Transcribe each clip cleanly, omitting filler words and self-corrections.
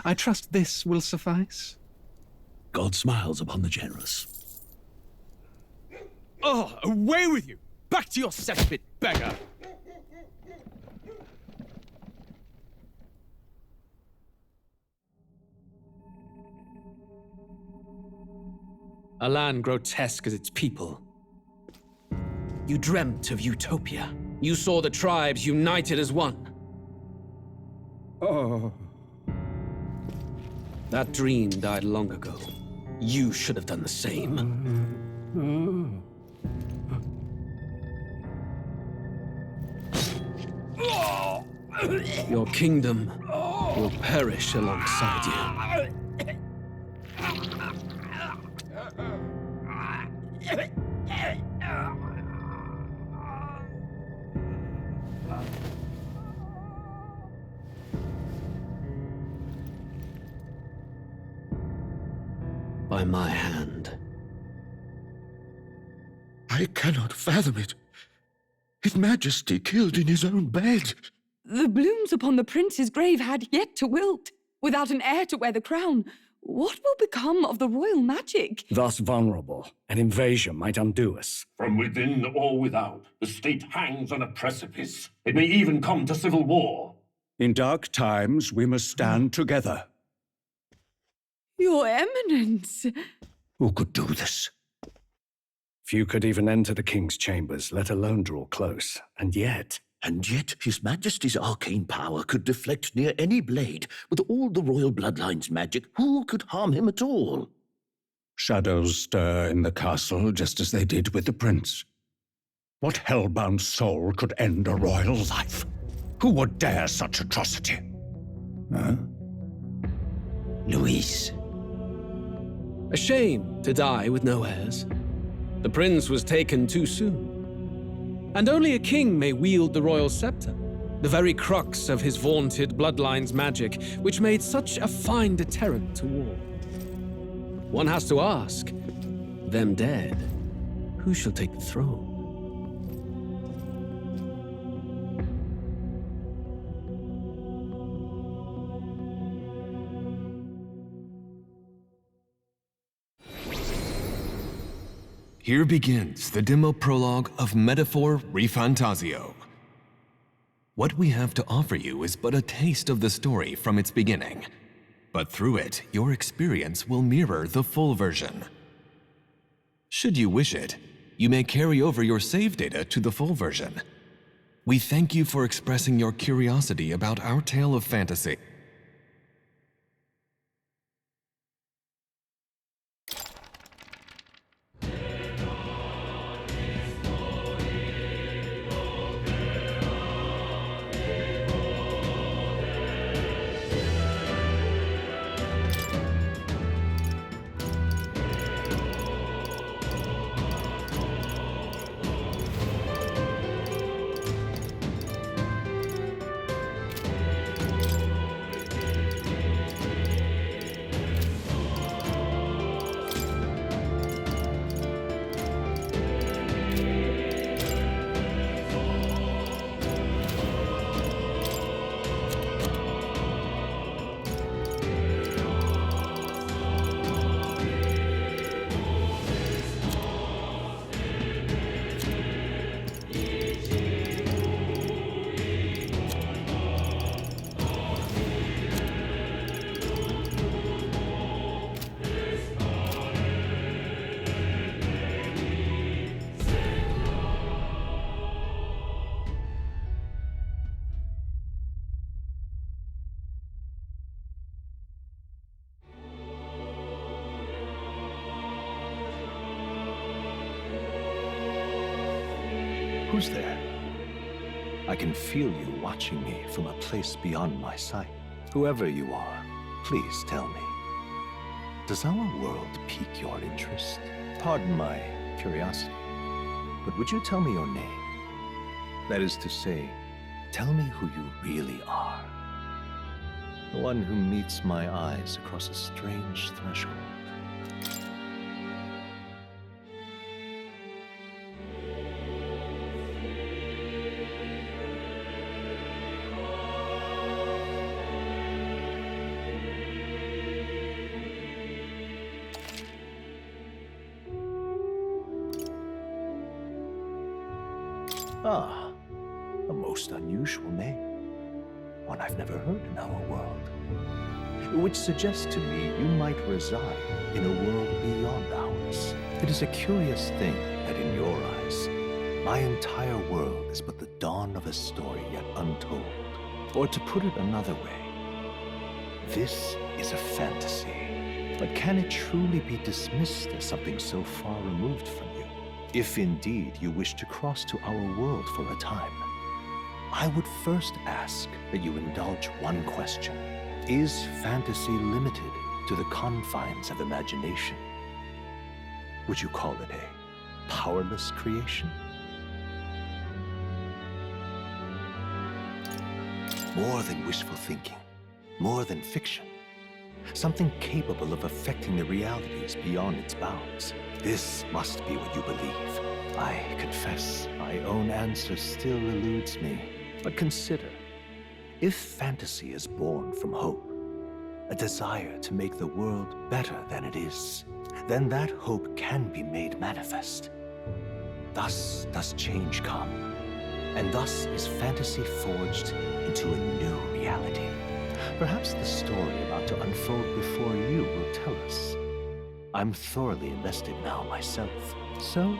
I trust this will suffice. God smiles upon the generous. Oh, away with you! Back to your cesspit, beggar! A land grotesque as its people. You dreamt of utopia. You saw the tribes united as one. Oh. That dream died long ago. You should have done the same. Your kingdom will perish alongside you. By my hand. I cannot fathom it. His Majesty killed in his own bed. The blooms upon the prince's grave had yet to wilt. Without an heir to wear the crown, what will become of the royal magic? Thus vulnerable, an invasion might undo us. From within or without, the state hangs on a precipice. It may even come to civil war. In dark times, we must stand together. Your Eminence! Who could do this? Few could even enter the king's chambers, let alone draw close. And yet His Majesty's arcane power could deflect near any blade. With all the royal bloodline's magic, who could harm him at all? shadows stir in the castle just as they did with the prince. What hellbound soul could end a royal life? Who would dare such atrocity? Huh? Luis. A shame to die with no heirs. The prince was taken too soon. And only a king may wield the royal scepter, the very crux of his vaunted bloodline's magic, which made such a fine deterrent to war. One has to ask, them dead, who shall take the throne? Here begins the demo prologue of Metaphor ReFantazio. What we have to offer you is but a taste of the story from its beginning, but through it, your experience will mirror the full version. Should you wish it, you may carry over your save data to the full version. We thank you for expressing your curiosity about our tale of fantasy. Who's there? I can feel you watching me from a place beyond my sight. Whoever you are, please tell me. Does our world pique your interest? Pardon my curiosity, but would you tell me your name? That is to say, tell me who you really are. The one who meets my eyes across a strange threshold. Ah, a most unusual name. One I've never heard in our world. Which suggests to me you might reside in a world beyond ours. It is a curious thing that in your eyes, my entire world is but the dawn of a story yet untold. Or to put it another way, this is a fantasy. But can it truly be dismissed as something so far removed from you? If indeed you wish to cross to our world for a time, I would first ask that you indulge one question. Is fantasy limited to the confines of imagination? Would you call it a powerless creation? More than wishful thinking, more than fiction. Something capable of affecting the realities beyond its bounds. This must be what you believe. I confess, my own answer still eludes me. But consider, if fantasy is born from hope, a desire to make the world better than it is, then that hope can be made manifest. Thus does change come, and thus is fantasy forged into a new reality. Perhaps the story about to unfold before you will tell us. I'm thoroughly invested now myself, so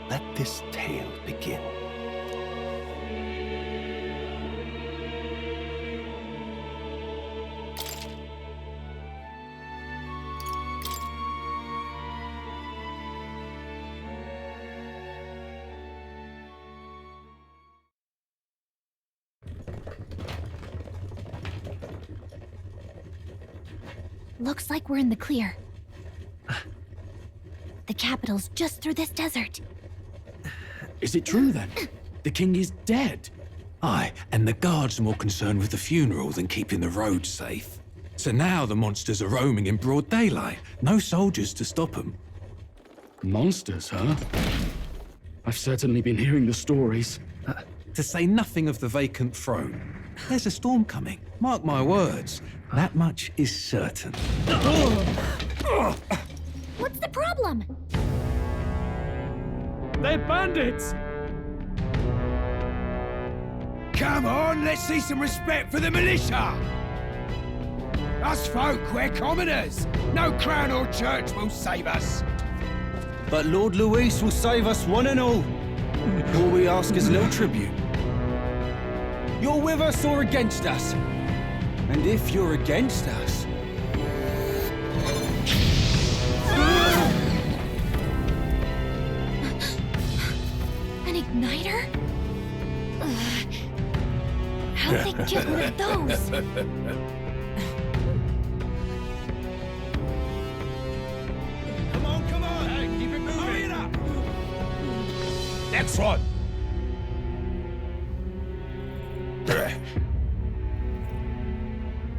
let this tale begin. Looks like we're in the clear. The capital's just through this desert. Is it true then? The king is dead? Aye, and the guards are more concerned with the funeral than keeping the roads safe. So now the monsters are roaming in broad daylight. No soldiers to stop them. Monsters, huh? I've certainly been hearing the stories. To say nothing of the vacant throne. There's a storm coming, mark my words. That much is certain. What's the problem? They're bandits! Come on, let's see some respect for the militia! Us folk, we're commoners. No crown or church will save us. But Lord Luis will save us one and all. All we ask is no tribute. You're with us or against us? And if you're against us... An igniter? How'd they get one of those? Come on! Hey, keep it moving! Hurry it up! Next one!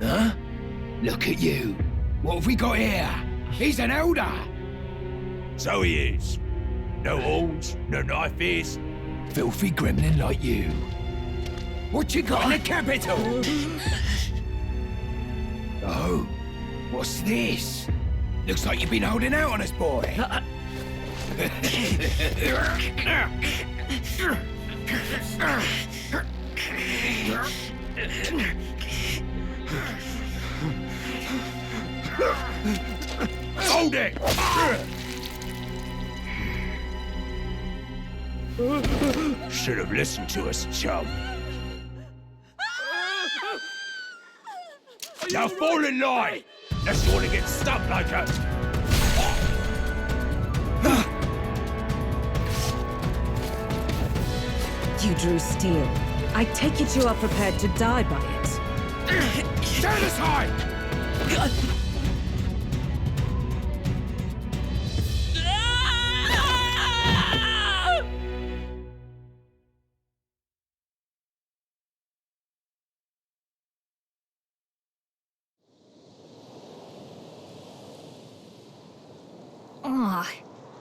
Huh? Look at you. What have we got here? He's an elder. So he is. No horns, no knife ears. Filthy gremlin like you. What you got in the capital? Oh, what's this? Looks like you've been holding out on us, boy. Hold it! Should have listened to us, chum. Now fall in line! Unless you want to get stuck like us. You drew steel. I take it you are prepared to die by it. Stand aside!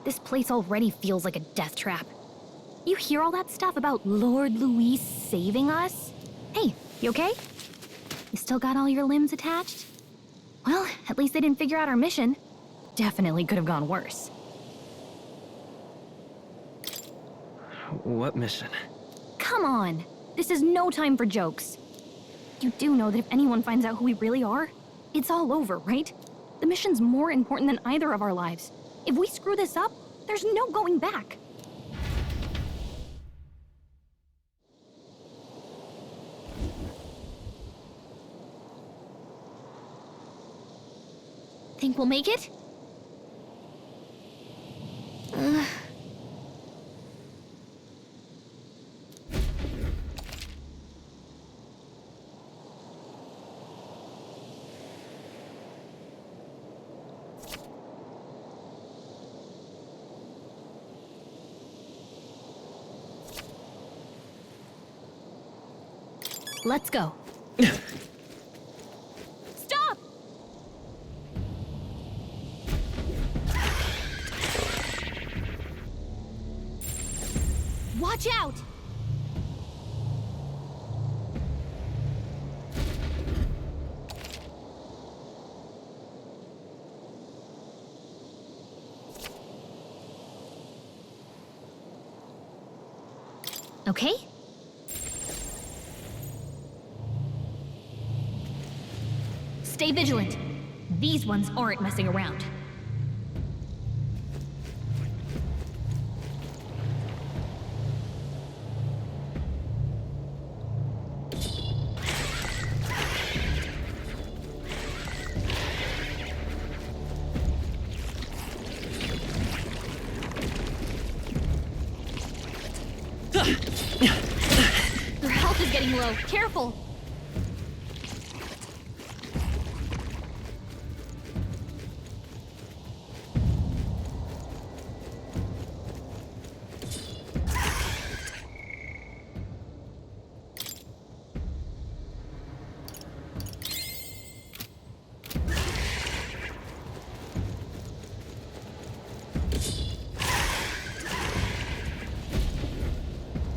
This place already feels like a death trap. You hear all that stuff about Lord Louis saving us? Hey, you okay? You still got all your limbs attached? Well, at least they didn't figure out our mission. Definitely could have gone worse. What mission? Come on! This is no time for jokes. You do know that if anyone finds out who we really are, it's all over, right? The mission's more important than either of our lives. If we screw this up, there's no going back. Think we'll make it? Let's go. Stop! Watch out! Okay? Stay vigilant. These ones aren't messing around. Their health is getting low. Careful!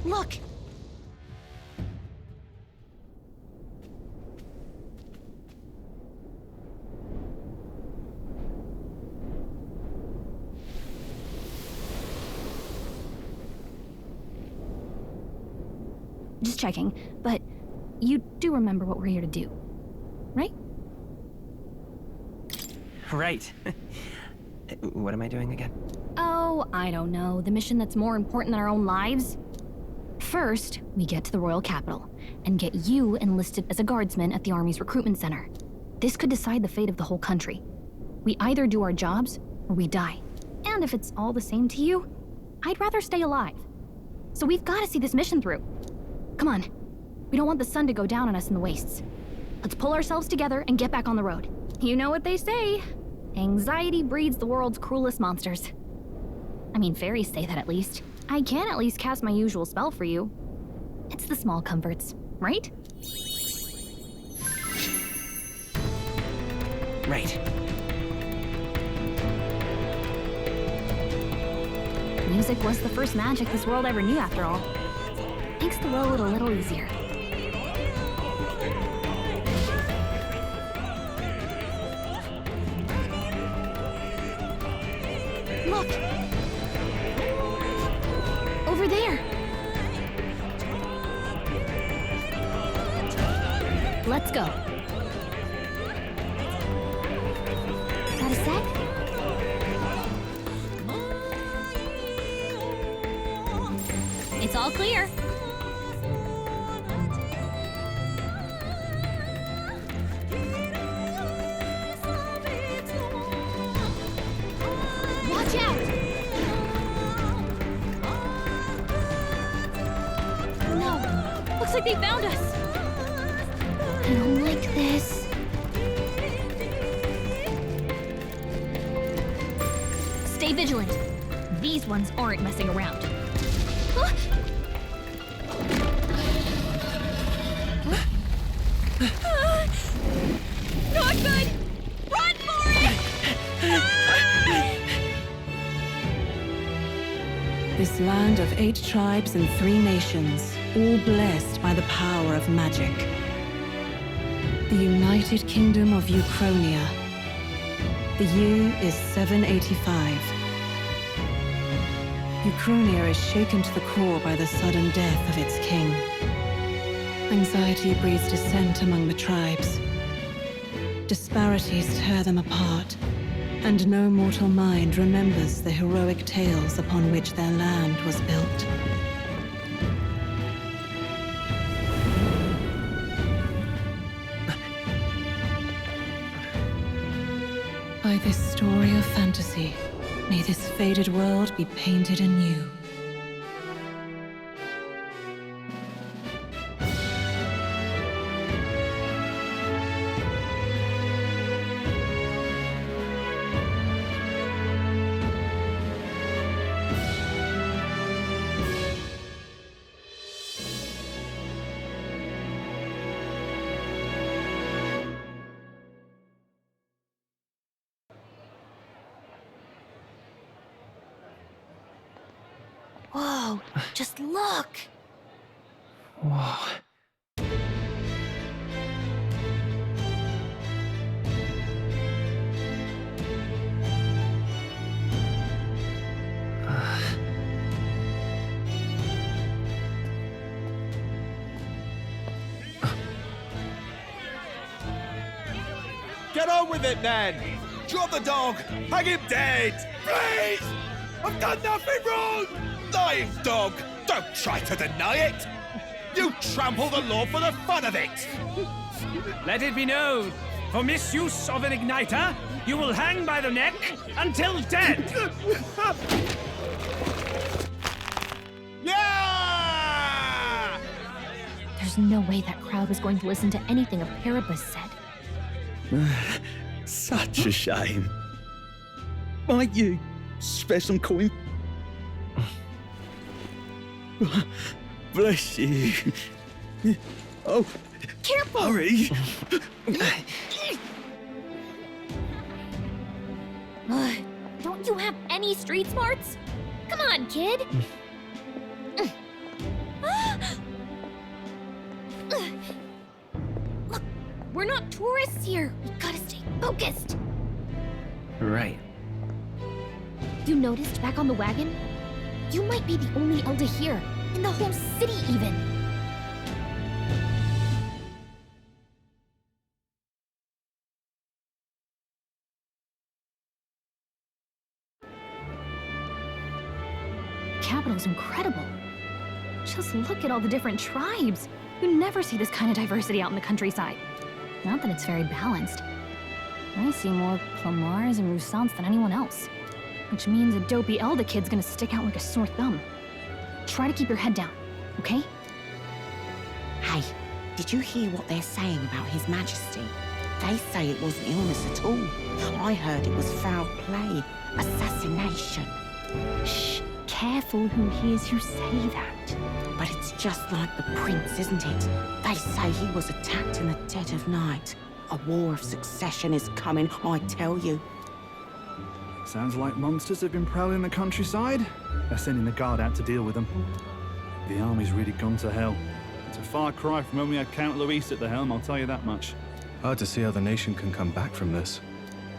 Look! Just checking, but you do remember what we're here to do, right? Right. What am I doing again? Oh, I don't know. The mission that's more important than our own lives? First, we get to the royal capital and get you enlisted as a guardsman at the army's recruitment center. This could decide the fate of the whole country. We either do our jobs or we die. And if it's all the same to you, I'd rather stay alive. So we've got to see this mission through. Come on. We don't want the sun to go down on us in the wastes. Let's pull ourselves together and get back on the road. You know what they say. Anxiety breeds the world's cruelest monsters. I mean, fairies say that at least. I can at least cast my usual spell for you. It's the small comforts, right? Right. Music was the first magic this world ever knew, after all. Makes the road a little easier. Look! Over there! Let's go. Got a sec? It's all clear. Watch out! No, looks like they found us. I don't like this. Stay vigilant. These ones aren't messing around. Huh? Not good! Run for it! This land of 8 tribes and 3 nations, all blessed by the power of magic. The United Kingdom of Uchronia. The year is 785. Uchronia is shaken to the core by the sudden death of its king. Anxiety breeds dissent among the tribes. Disparities tear them apart, and no mortal mind remembers the heroic tales upon which their land was built. By this story of fantasy, may this faded world be painted anew. Whoa, just look! Whoa. Get on with it, then! Drop the dog! Hang him dead! Please! I've done nothing wrong! Lying dog! Don't try to deny it! You trample the law for the fun of it! Let it be known, for misuse of an igniter, you will hang by the neck until dead! Yeah! There's no way that crowd was going to listen to anything a Paribus said. Such a shame. Might you spare some coin? Bless you. Oh, careful! Hurry! Don't you have any street smarts? Come on, kid! Look, we're not tourists here. We gotta stay focused. Right. You noticed back on the wagon? You might be the only elder here, in the whole city even. Capital's incredible. Just look at all the different tribes. You never see this kind of diversity out in the countryside. Not that it's very balanced. I see more Plamars and Roussants than anyone else. Which means a dopey elder kid's gonna stick out like a sore thumb. Try to keep your head down, okay? Hey, did you hear what they're saying about His Majesty? They say it wasn't illness at all. I heard it was foul play, assassination. Shh, careful who hears you say that. But it's just like the prince, isn't it? They say he was attacked in the dead of night. A war of succession is coming, I tell you. Sounds like monsters have been prowling the countryside. They're sending the guard out to deal with them. The army's really gone to hell. It's a far cry from when we had Count Luis at the helm, I'll tell you that much. Hard to see how the nation can come back from this.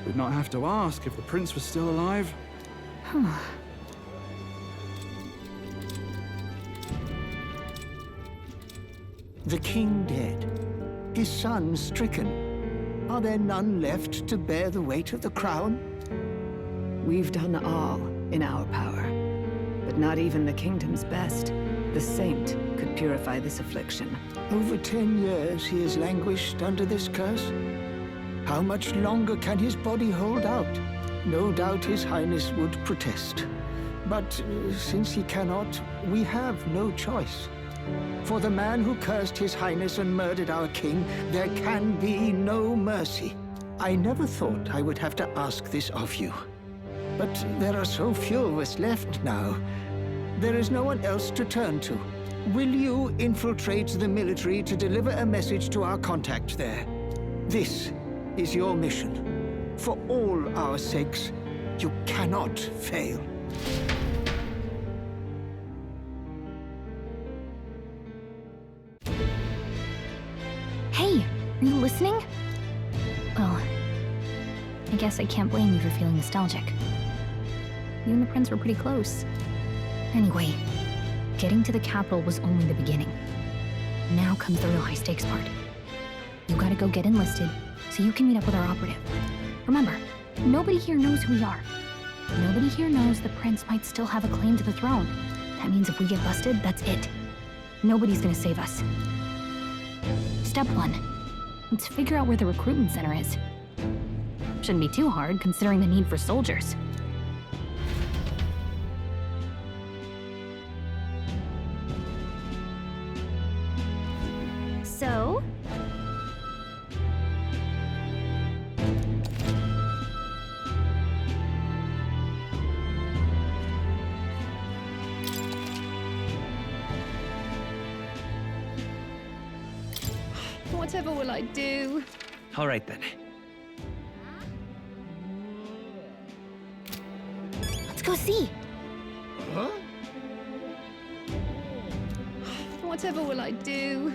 We'd not have to ask if the prince was still alive. The king dead, his son stricken. Are there none left to bear the weight of the crown? We've done all in our power, but not even the kingdom's best, the saint, could purify this affliction. Over 10 years he has languished under this curse. How much longer can his body hold out? No doubt His Highness would protest. But since he cannot, we have no choice. For the man who cursed His Highness and murdered our king, there can be no mercy. I never thought I would have to ask this of you. But there are so few of us left now. There is no one else to turn to. Will you infiltrate the military to deliver a message to our contact there? This is your mission. For all our sakes, you cannot fail. Are you listening? Well, I guess I can't blame you for feeling nostalgic. You and the prince were pretty close. Anyway, getting to the capital was only the beginning. Now comes the real high-stakes part. You gotta go get enlisted so you can meet up with our operative. Remember, nobody here knows who we are. Nobody here knows the prince might still have a claim to the throne. That means if we get busted, that's it. Nobody's gonna save us. Step 1. Let's figure out where the recruitment center is. Shouldn't be too hard, considering the need for soldiers. So? Whatever will I do? All right then. Let's go see. Huh? Whatever will I do?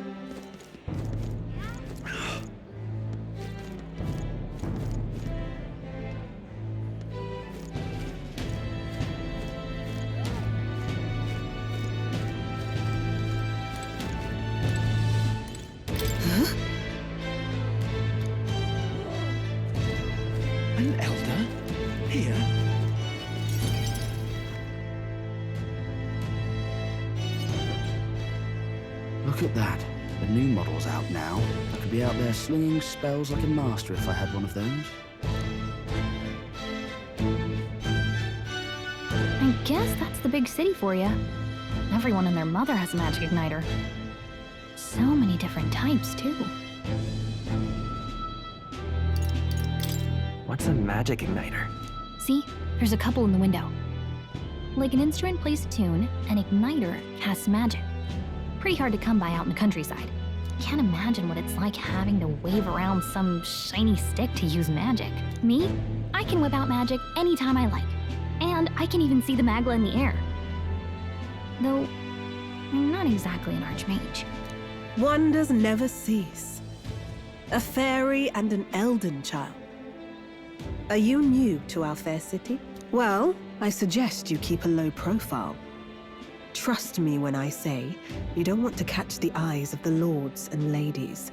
An elder? Here? Look at that. The new model's out now. I could be out there slinging spells like a master if I had one of those. I guess that's the big city for you. Everyone and their mother has a magic igniter. So many different types, too. What's a magic igniter? See? There's a couple in the window. Like an instrument plays a tune, an igniter casts magic. Pretty hard to come by out in the countryside. Can't imagine what it's like having to wave around some shiny stick to use magic. Me? I can whip out magic anytime I like. And I can even see the magla in the air. Though, I'm not exactly an archmage. Wonders never cease. A fairy and an elden child. Are you new to our fair city? Well, I suggest you keep a low profile. Trust me when I say you don't want to catch the eyes of the lords and ladies.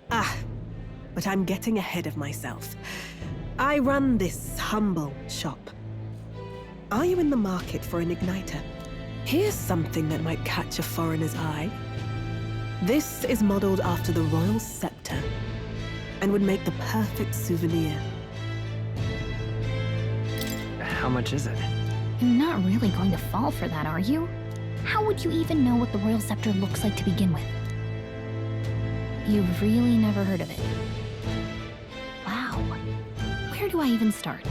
But I'm getting ahead of myself. I run this humble shop. Are you in the market for an igniter? Here's something that might catch a foreigner's eye. This is modeled after the royal scepter and would make the perfect souvenir. How much is it? You're not really going to fall for that, are you? How would you even know what the royal scepter looks like to begin with? You've really never heard of it. Wow. Where do I even start?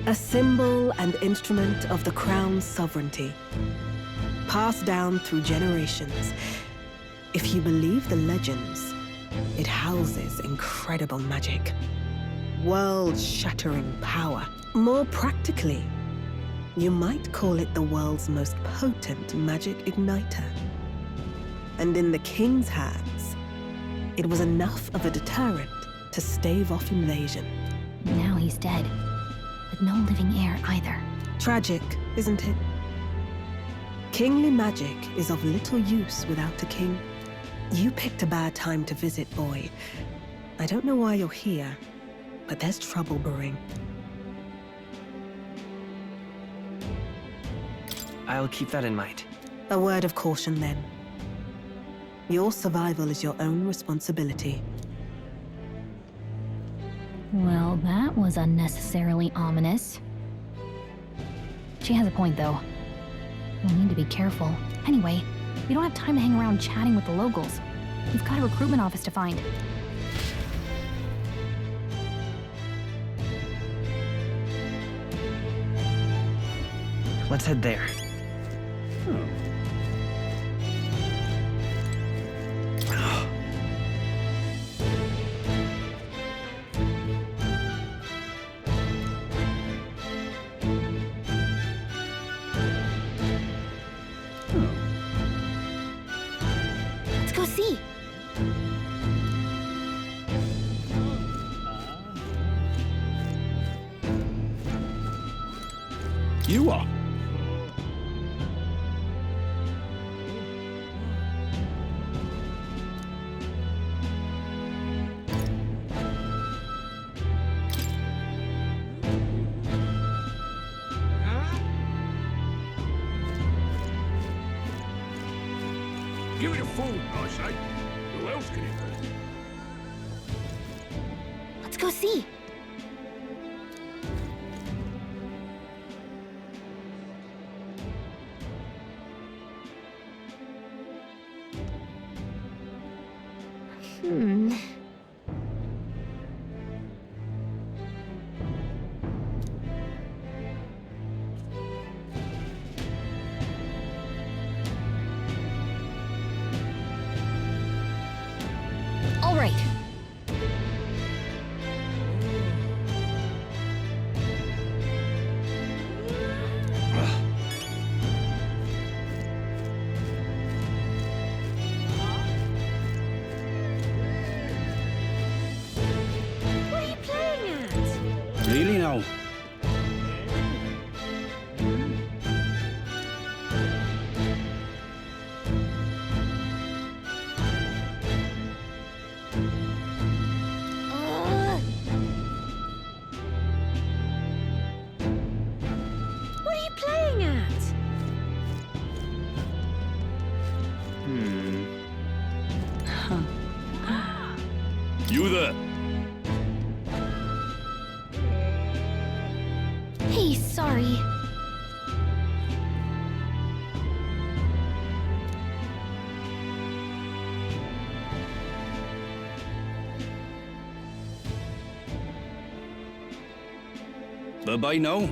A symbol and instrument of the crown's sovereignty. Passed down through generations. If you believe the legends, it houses incredible magic. World-shattering power. More practically, you might call it the world's most potent magic igniter. And in the king's hands, it was enough of a deterrent to stave off invasion. Now he's dead, with no living heir either. Tragic, isn't it? Kingly magic is of little use without a king. You picked a bad time to visit, boy. I don't know why you're here, but there's trouble brewing. I'll keep that in mind. A word of caution, then. Your survival is your own responsibility. Well, that was unnecessarily ominous. She has a point, though. We'll need to be careful. Anyway, we don't have time to hang around chatting with the locals. We've got a recruitment office to find. Let's head there. Let's go see. You are. Give it a fool, I say. Who else can it be? Let's go see. All right. What are you playing at? Really now? What are you playing at? You there? Hey, sorry. Bye-bye now.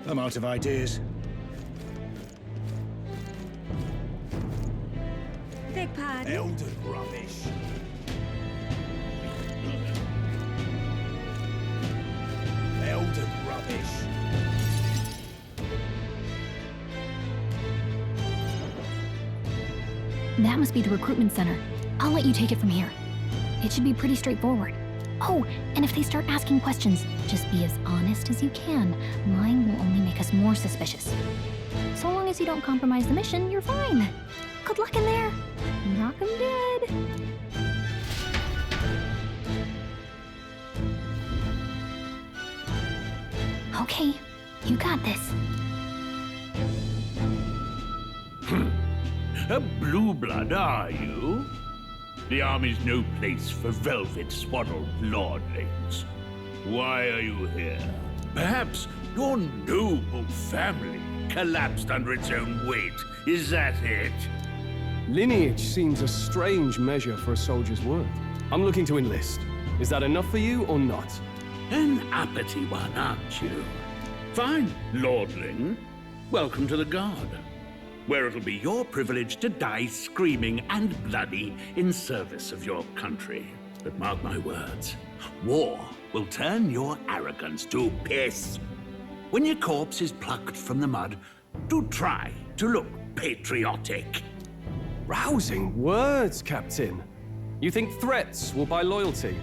I'm out of ideas. Big pardon? Elder rubbish. Elder rubbish. That must be the recruitment center. I'll let you take it from here. It should be pretty straightforward. Oh, and if they start asking questions, just be as honest as you can. Lying will only make us more suspicious. So long as you don't compromise the mission, you're fine. Good luck in there. Knock 'em dead. Okay, you got this. A blue blood, are you? The army's no place for velvet-swaddled lordlings. Why are you here? Perhaps your noble family collapsed under its own weight. Is that it? Lineage seems a strange measure for a soldier's worth. I'm looking to enlist. Is that enough for you or not? An uppity one, aren't you? Fine, lordling. Welcome to the Guard, where it'll be your privilege to die screaming and bloody in service of your country. But mark my words, war will turn your arrogance to piss. When your corpse is plucked from the mud, do try to look patriotic. Rousing words, Captain. You think threats will buy loyalty?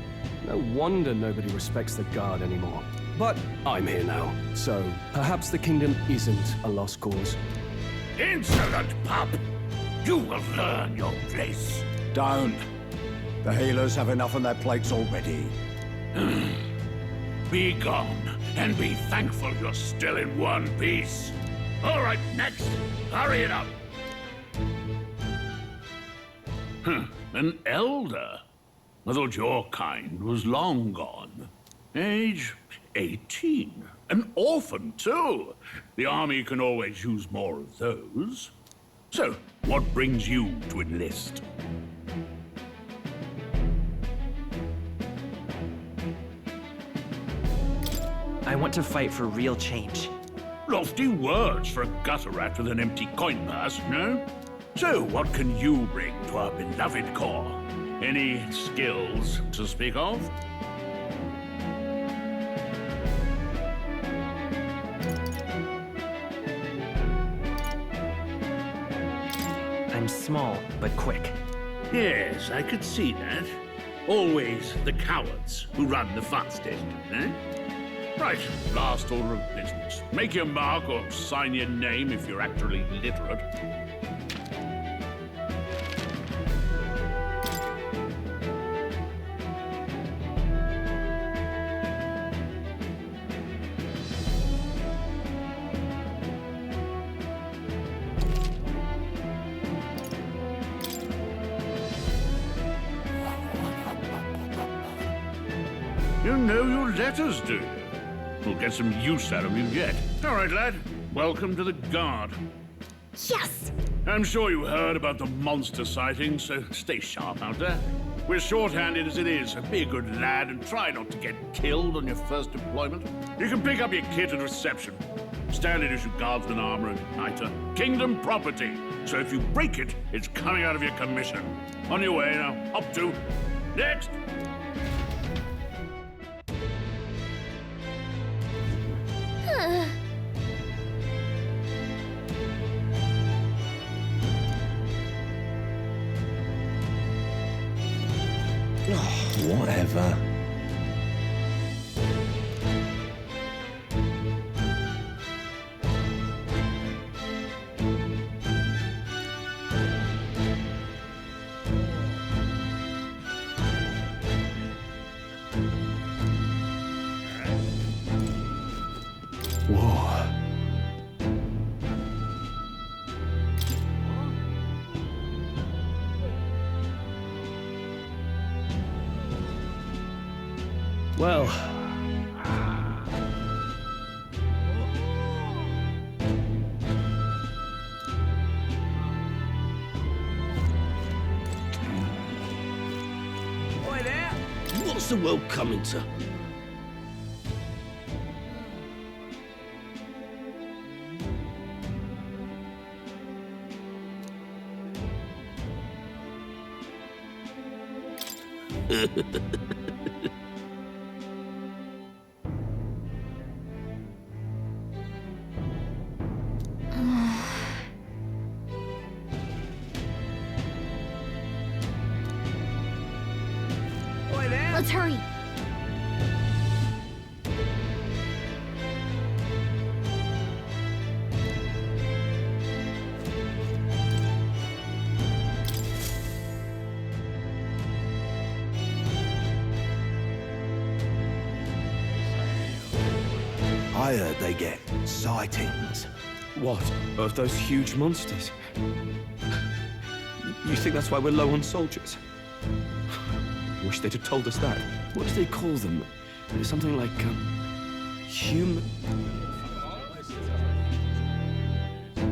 No wonder nobody respects the Guard anymore. But I'm here now, so perhaps the kingdom isn't a lost cause. Insolent pup! You will learn your place. Don't. The healers have enough on their plates already. Be gone, and be thankful you're still in one piece. All right, next. Hurry it up. An elder? I thought your kind was long gone. Age 18. An orphan, too. The army can always use more of those. So, what brings you to enlist? I want to fight for real change. Lofty words for a gutter rat with an empty coin purse, no? So, what can you bring to our beloved corps? Any skills to speak of? I I'm small, but quick. Yes, I could see that. Always the cowards who run the fastest, eh? Right, last order of business. Make your mark or sign your name if you're actually literate. You know your letters, do you? We'll get some use out of you yet. All right, lad. Welcome to the Guard. Yes! I'm sure you heard about the monster sightings, so stay sharp out there. We're short-handed as it is, so be a good lad and try not to get killed on your first deployment. You can pick up your kit at reception. Standard issue guardsman armor and igniter. Kingdom property. So if you break it, it's coming out of your commission. On your way now. Up to. Next! Whatever. Whoa. Well. Oi there! What's the world coming to? Let's hurry. I heard they get sightings. What? Of those huge monsters? You think that's why we're low on soldiers? Wish they'd have told us that. What do they call them? Something like, human...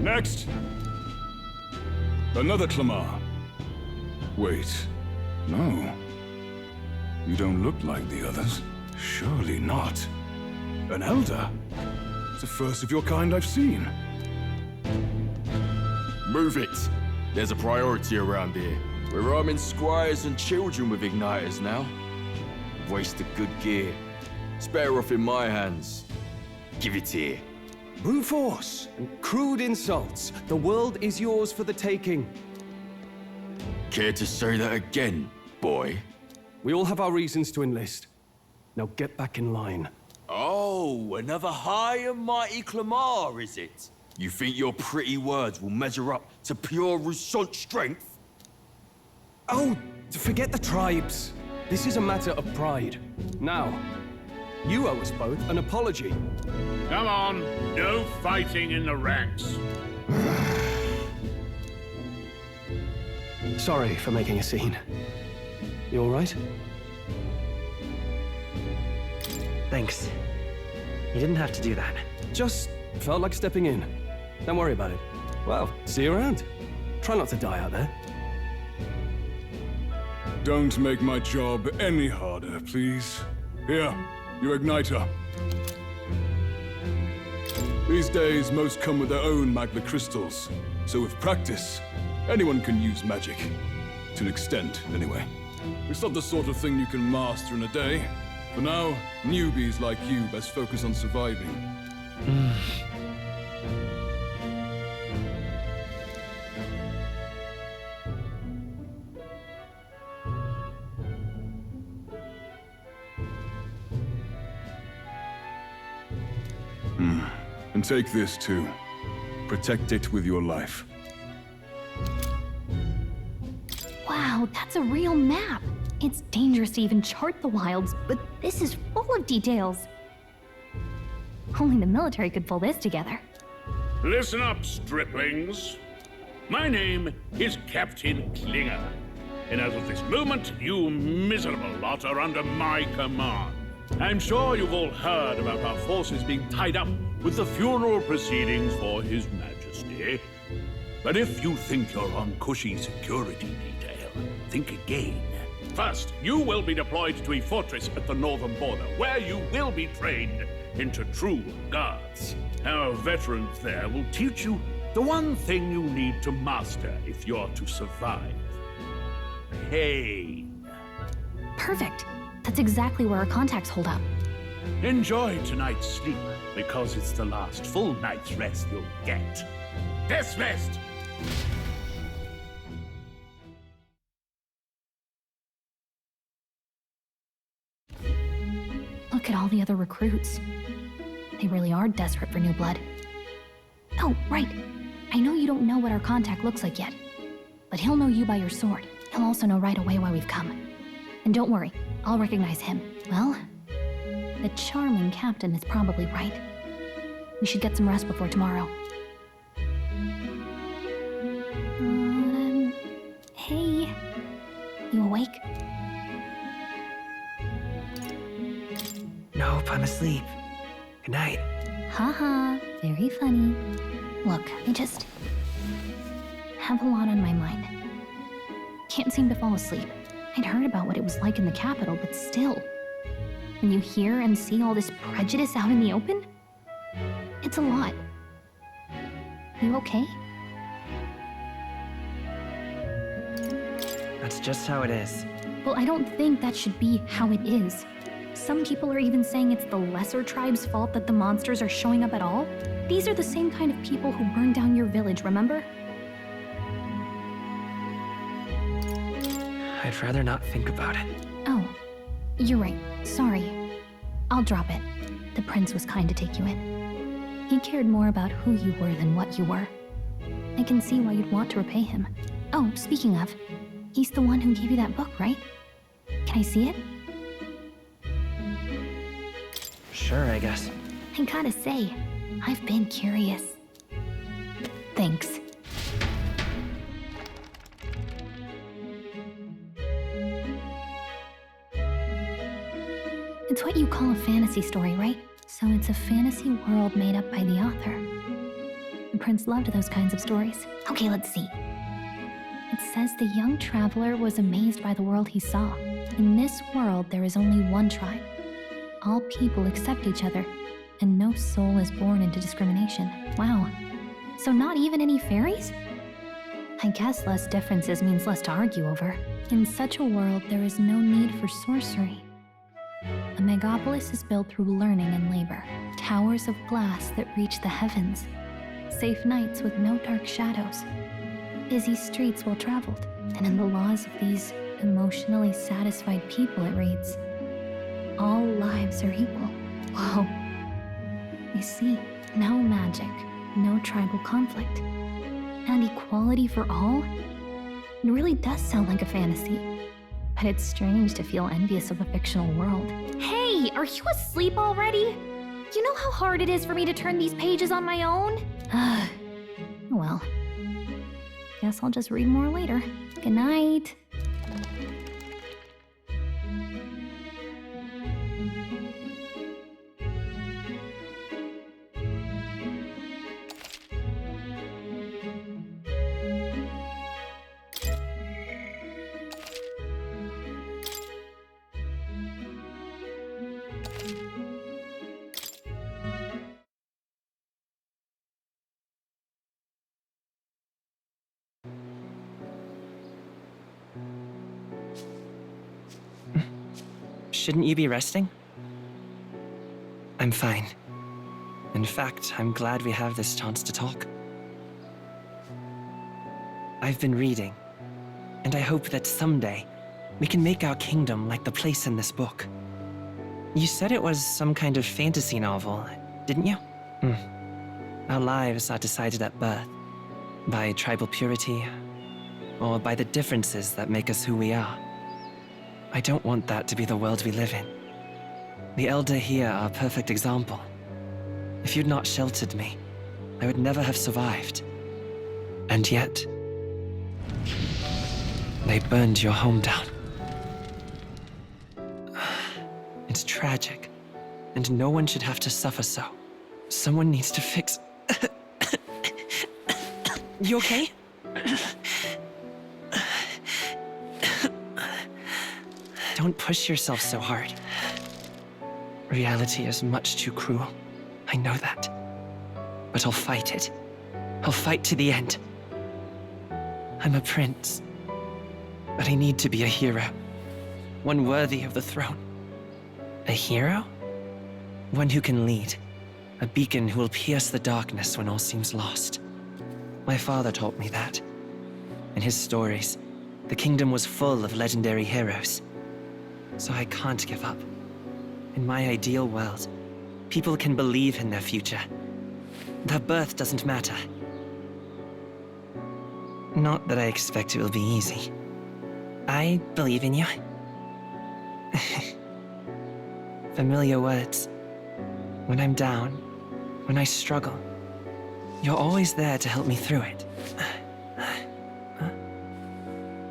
Next! Another Clamar. Wait, no. You don't look like the others. Surely not. An elder? It's the first of your kind I've seen. Move it! There's a priority around here. We're arming squires and children with igniters now. Waste of good gear. It's better off in my hands. Give it here. Brute force and crude insults. The world is yours for the taking. Care to say that again, boy? We all have our reasons to enlist. Now get back in line. Oh, another high and mighty Clamar, is it? You think your pretty words will measure up to pure Rousseau strength? Oh, forget the tribes. This is a matter of pride. Now, you owe us both an apology. Come on, no fighting in the ranks. Sorry for making a scene. You all right? Thanks. You didn't have to do that. Just felt like stepping in. Don't worry about it. Well, see you around. Try not to die out there. Don't make my job any harder, please. Here, your igniter. These days, most come with their own magna crystals. So with practice, anyone can use magic. To an extent, anyway. It's not the sort of thing you can master in a day. For now, newbies like you best focus on surviving. And take this too. Protect it with your life. Wow, that's a real map. It's dangerous to even chart the wilds, but this is full of details. Only the military could pull this together. Listen up, striplings. My name is Captain Klinger, and as of this moment, you miserable lot are under my command. I'm sure you've all heard about our forces being tied up with the funeral proceedings for His Majesty. But if you think you're on cushy security detail, think again. First, you will be deployed to a fortress at the northern border, where you will be trained into true guards. Our veterans there will teach you the one thing you need to master if you're to survive. Pain. Perfect. That's exactly where our contacts hold up. Enjoy tonight's sleep, because it's the last full night's rest you'll get. Dismissed! Look at all the other recruits. They really are desperate for new blood. Oh, right. I know you don't know what our contact looks like yet, but he'll know you by your sword. He'll also know right away why we've come. And don't worry, I'll recognize him. Well, the charming captain is probably right. We should get some rest before tomorrow. Hey. You awake? Nope, I'm asleep. Good night. Haha, very funny. Look, I just have a lot on my mind. Can't seem to fall asleep. I'd heard about what it was like in the capital, but still. When you hear and see all this prejudice out in the open, it's a lot. You okay? That's just how it is. Well, I don't think that should be how it is. Some people are even saying it's the lesser tribe's fault that the monsters are showing up at all. These are the same kind of people who burned down your village, remember? I'd rather not think about it. Oh, you're right. Sorry. I'll drop it. The prince was kind to take you in. He cared more about who you were than what you were. I can see why you'd want to repay him. Oh, speaking of, he's the one who gave you that book, right? Can I see it? Sure, I guess. I gotta say, I've been curious. Thanks. It's what you call a fantasy story, right? So it's a fantasy world made up by the author. The prince loved those kinds of stories. Okay, let's see. It says the young traveler was amazed by the world he saw. In this world, there is only one tribe. All people accept each other, and no soul is born into discrimination. Wow. So not even any fairies? I guess less differences means less to argue over. In such a world, there is no need for sorcery. A megapolis is built through learning and labor. Towers of glass that reach the heavens. Safe nights with no dark shadows. Busy streets well traveled. And in the laws of these emotionally satisfied people, it reads, all lives are equal. Whoa. I see. No magic, no tribal conflict, and equality for all? It really does sound like a fantasy. But it's strange to feel envious of a fictional world. Hey, are you asleep already? You know how hard it is for me to turn these pages on my own? Well, guess I'll just read more later. Good night. Shouldn't you be resting? I'm fine. In fact, I'm glad we have this chance to talk. I've been reading, and I hope that someday we can make our kingdom like the place in this book. You said it was some kind of fantasy novel, didn't you? Our lives are decided at birth, by tribal purity, or by the differences that make us who we are. I don't want that to be the world we live in. The Elder here are a perfect example. If you'd not sheltered me, I would never have survived. And yet, they burned your home down. It's tragic, and no one should have to suffer so. Someone needs to fix... You okay? Don't push yourself so hard. Reality is much too cruel. I know that. But I'll fight it. I'll fight to the end. I'm a prince. But I need to be a hero. One worthy of the throne. A hero? One who can lead. A beacon who will pierce the darkness when all seems lost. My father taught me that. In his stories, the kingdom was full of legendary heroes. So I can't give up. In my ideal world, people can believe in their future. Their birth doesn't matter. Not that I expect it will be easy. I believe in you. Familiar words. When I'm down, when I struggle, you're always there to help me through it.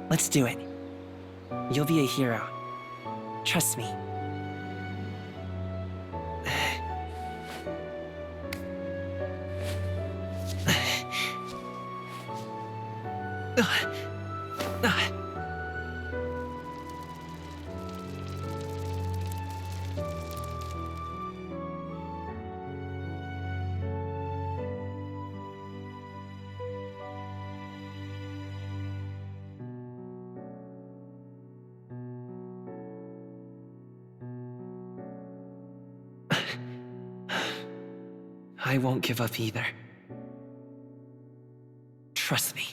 Let's do it. You'll be a hero. Trust me. I won't give up either. Trust me.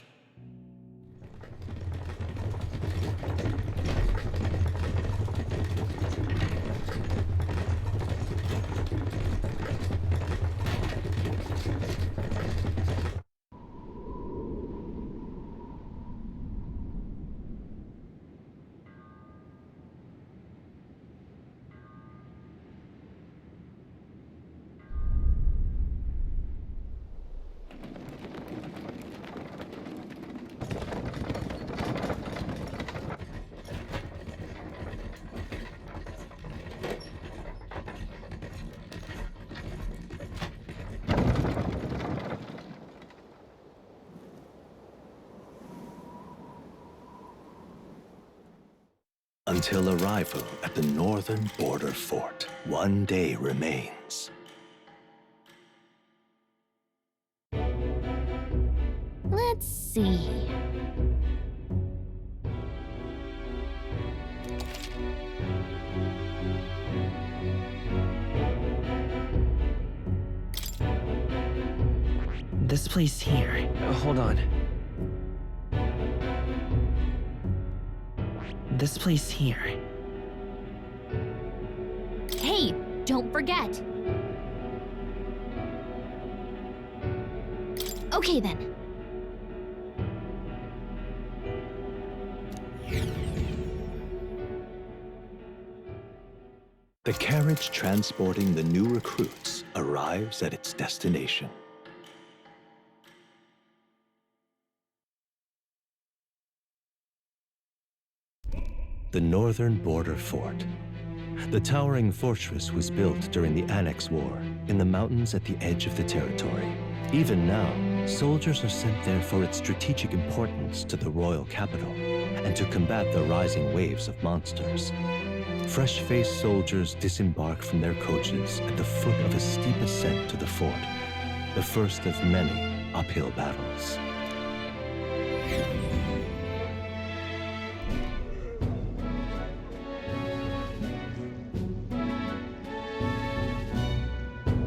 Until arrival at the northern border fort, one day remains. Let's see. This place here. Hold on. This place here. Hey, don't forget. Okay then. The carriage transporting the new recruits arrives at its destination. The northern border fort. The towering fortress was built during the Annex War in the mountains at the edge of the territory. Even now, soldiers are sent there for its strategic importance to the royal capital and to combat the rising waves of monsters. Fresh-faced soldiers disembark from their coaches at the foot of a steep ascent to the fort, the first of many uphill battles.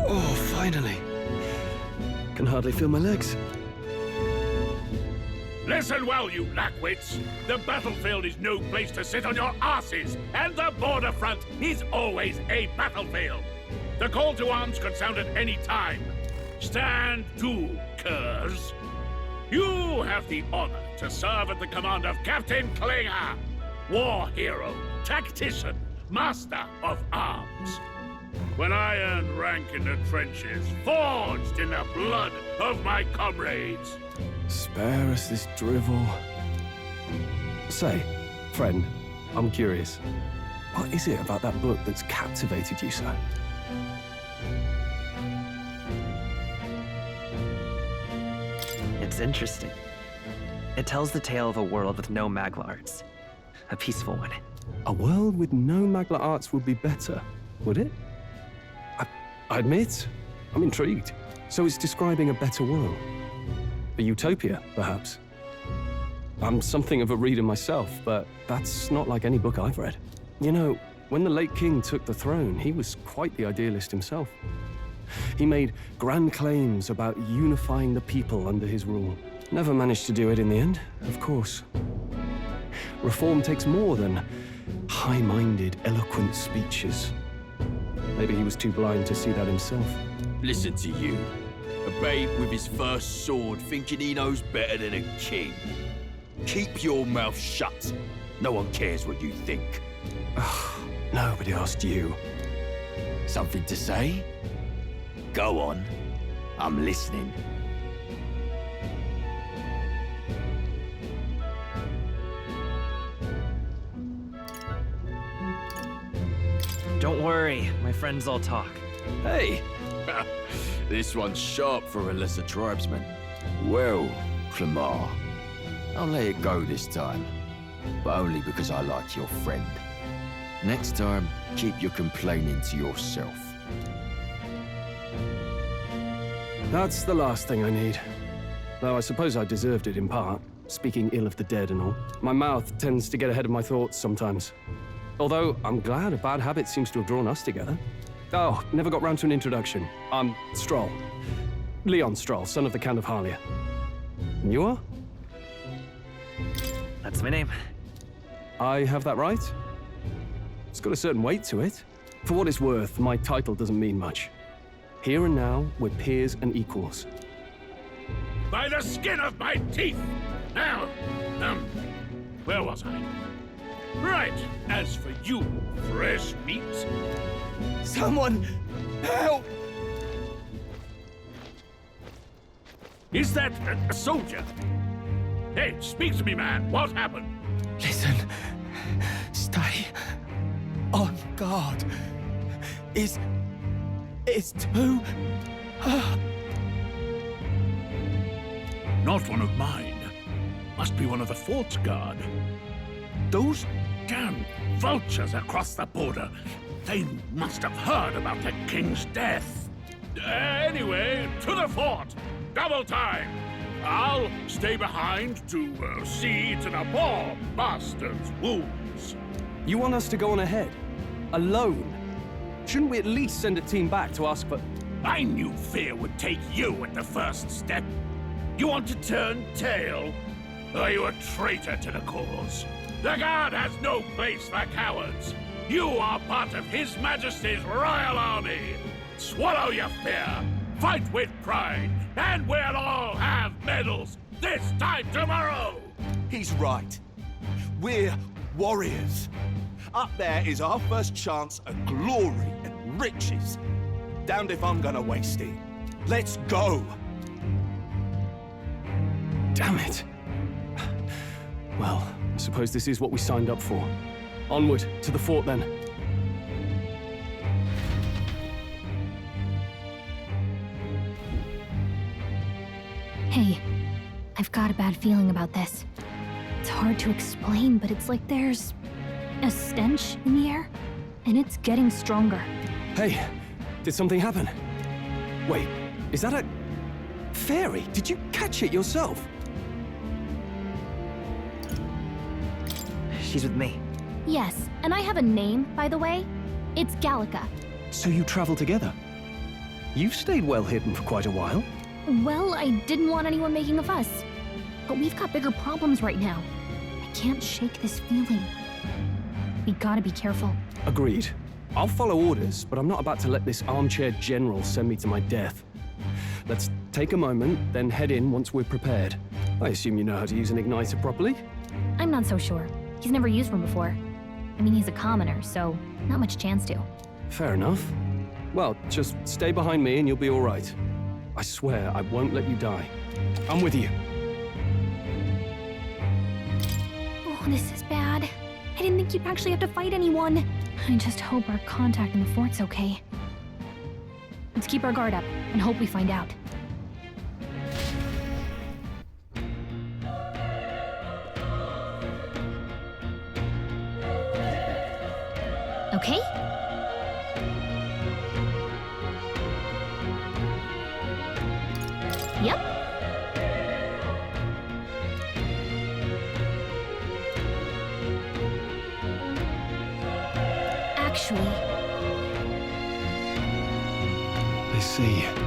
Oh, finally. Can hardly feel my legs. Listen well, you lackwits. The battlefield is no place to sit on your asses, and the border front is always a battlefield. The call to arms could sound at any time. Stand to, curs. You have the honor to serve at the command of Captain Klinger, war hero, tactician, master of arms. When I earned rank in the trenches, forged in the blood of my comrades. Spare us this drivel. Say, friend, I'm curious. What is it about that book that's captivated you so? It's interesting. It tells the tale of a world with no Magla arts. A peaceful one. A world with no Magla arts would be better, would it? I admit, I'm intrigued. So it's describing a better world. A utopia, perhaps. I'm something of a reader myself, but that's not like any book I've read. You know, when the late king took the throne, he was quite the idealist himself. He made grand claims about unifying the people under his rule. Never managed to do it in the end, of course. Reform takes more than high-minded, eloquent speeches. Maybe he was too blind to see that himself. Listen to you. A babe with his first sword thinking he knows better than a king. Keep your mouth shut. No one cares what you think. Nobody asked you. Something to say? Go on. I'm listening. Don't worry, my friends all talk. Hey! This one's sharp for a lesser tribesman. Well, Clamar, I'll let it go this time. But only because I like your friend. Next time, keep your complaining to yourself. That's the last thing I need. Though I suppose I deserved it in part, speaking ill of the dead and all. My mouth tends to get ahead of my thoughts sometimes. Although, I'm glad a bad habit seems to have drawn us together. Oh, never got round to an introduction. I'm Stroll. Leon Stroll, son of the Count of Harlia. And you are? That's my name. I have that right? It's got a certain weight to it. For what it's worth, my title doesn't mean much. Here and now, we're peers and equals. By the skin of my teeth! Now, where was I? Right, as for you, fresh meat. Someone, help! Is that a soldier? Hey, speak to me, man. What happened? Listen, stay on guard. It's too... Not one of mine. Must be one of the fort's guard. Those damn vultures across the border. They must have heard about the king's death. Anyway, to the fort. Double time. I'll stay behind to see to the poor bastard's wounds. You want us to go on ahead? Alone? Shouldn't we at least send a team back to ask for... I knew fear would take you at the first step. You want to turn tail? Are you a traitor to the cause? The Guard has no place for cowards. You are part of His Majesty's Royal Army. Swallow your fear, fight with pride, and we'll all have medals this time tomorrow. He's right. We're warriors. Up there is our first chance at glory and riches. Damned if I'm gonna waste it. Let's go! Damn it. Well, I suppose this is what we signed up for. Onward, to the fort then. Hey, I've got a bad feeling about this. It's hard to explain, but it's like there's a stench in the air, and it's getting stronger. Hey, did something happen? Wait, is that a... fairy? Did you catch it yourself? She's with me. Yes, and I have a name, by the way. It's Gallica. So you travel together? You've stayed well hidden for quite a while. Well, I didn't want anyone making a fuss. But we've got bigger problems right now. I can't shake this feeling. We gotta be careful. Agreed. I'll follow orders, but I'm not about to let this armchair general send me to my death. let's take a moment, then head in once we're prepared. I assume you know how to use an igniter properly? I'm not so sure. He's never used one before. I mean, he's a commoner, so not much chance to. Fair enough. Well, just stay behind me and you'll be all right. I swear I won't let you die. I'm with you. Oh, this is bad. I didn't think you'd actually have to fight anyone. I just hope our contact in the fort's okay. Let's keep our guard up and hope we find out. Okay? Yep. Actually... I see.